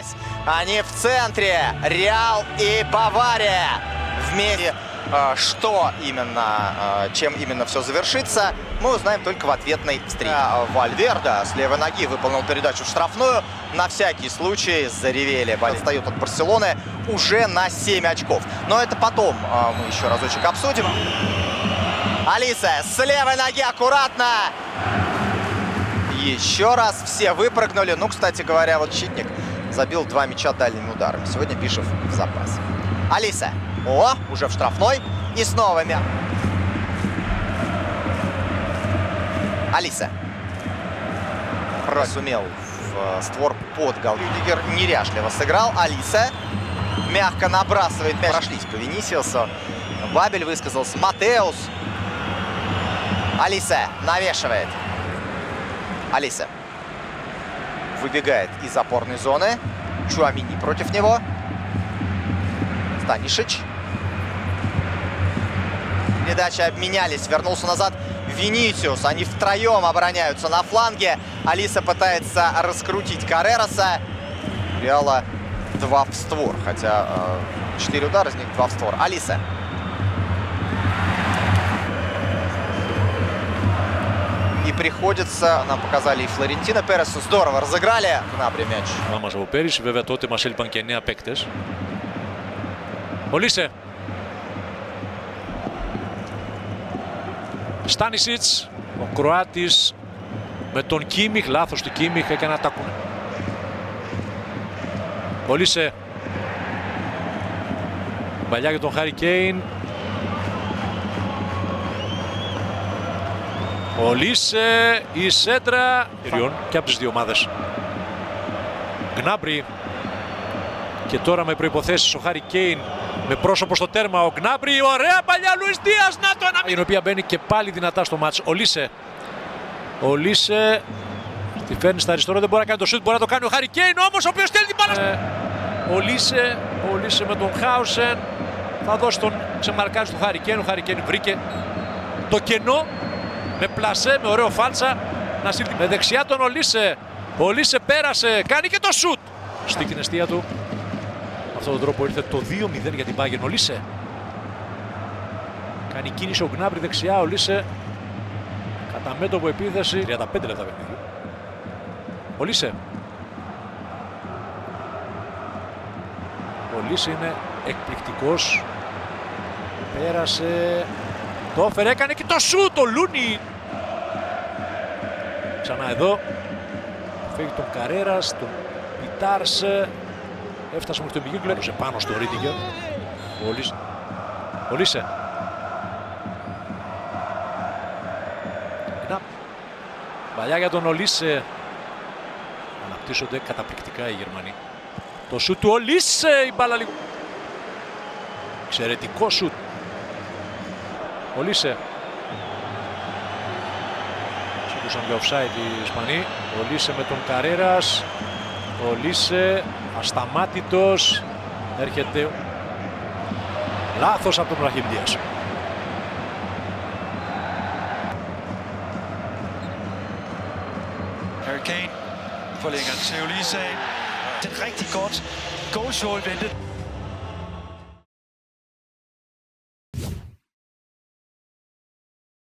связь. Они в центре. Реал и Бавария вместе. Что именно, чем именно все завершится, мы узнаем только в ответной встрече. Вальверде с левой ноги выполнил передачу в штрафную. На всякий случай заревели. Отстает от Барселоны уже на 7 очков. Но это потом мы еще разочек обсудим. Олисе с левой ноги аккуратно. Еще раз все выпрыгнули. Ну, кстати говоря, вот Щитник забил 2 мяча дальними ударами. Сегодня Бишев в запасе. Олисе. О, уже в штрафной. И снова мяч. Олисе. Сумел в створ под гол. Рюдигер неряшливо сыграл. Олисе мягко набрасывает мяч. Прошлись по Винисиусу. Бабель высказался. Матеус. Олисе навешивает. Олисе выбегает из опорной зоны. Чуамини против него. Станишич. Передачи обменялись. Вернулся назад Винисиус. Они втроем обороняются на фланге. Олисе пытается раскрутить Каррероса. Реала 2 в створ. Хотя 4 удара, из них 2 в створ. Олисе. И приходится, нам показали и Флорентино Пересу, здорово разыграли. Gnabry мяч. Μας από πέρυσι, βέβαια τότε μας έλειπαν και 9 παίκτες. Ολίσε. Στάνισιτς, ο Κροάτης με τον Κίμιχ, λάθος του Κίμιχ, έκανε ατάκουν. Ολίσε. Παλιά για τον Χάρι Κέιν. Ολίσε, η σέντρα και από τις δύο ομάδες. Gnabry. Και τώρα με προϋποθέσεις ο Χάρι Κέιν με πρόσωπο στο τέρμα. Ο Gnabry, ωραία παλιά, Λουίς Δίας, να το ένα. Η οποία μπαίνει και πάλι δυνατά στο μάτς. Ολίσε. Ολίσε. Τη φέρνει στα αριστερό, δεν μπορεί να κάνει το σούτ, μπορεί να το κάνει ο Χάρι Κέιν όμως, ο οποίος στέλνει την μπάλα. Ολίσε με τον Χάουσεν. Θα δώσει τον ξεμαρκάζει του Χάρι Κέιν. Ο Χάρι Κέιν βρήκε το κενό. Με πλασέ, με ωραίο φάλτσα, να σύρθει με δεξιά τον Ολίσε. Ο Ολίσε πέρασε, κάνει και το σουτ. Στην αιστεία του. Με αυτόν τον τρόπο ήρθε το 2-0 για την Bayern. Ολίσε. Κάνει κίνηση ο Gnabry δεξιά, Ολίσε. Κατά μέτωπο επίθεση. 35 λεπτά παιχνίδι. Ολίσε. Ο Ολίσε είναι εκπληκτικός. Πέρασε. Το έφερε, έκανε και το σουτ, το Λούνι. Ξανά εδώ. Φεύγει τον Καρέρας, τον Πιτάρς. Έφτασε μέχρι το Μιγιούγκλε. Έδωσε πάνω στο Ρίτιγκερ. Ολίσε. Παλιά για τον Ολίσε. Αναπτύσσονται καταπληκτικά οι Γερμανοί. Το σουτ του Ολίσε, η μπάλα λίγο. Εξαιρετικό σουτ. Ολίσε. Σήκουσαν για offside οι Ισπανοί. Ολίσε με τον Καρέρας. Ολίσε ασταμάτητος. Έρχεται λάθος από τον Ραχίμ Δίας. Harry Kane forlænger til Olise. Det er rigtig godt goalshow ventet.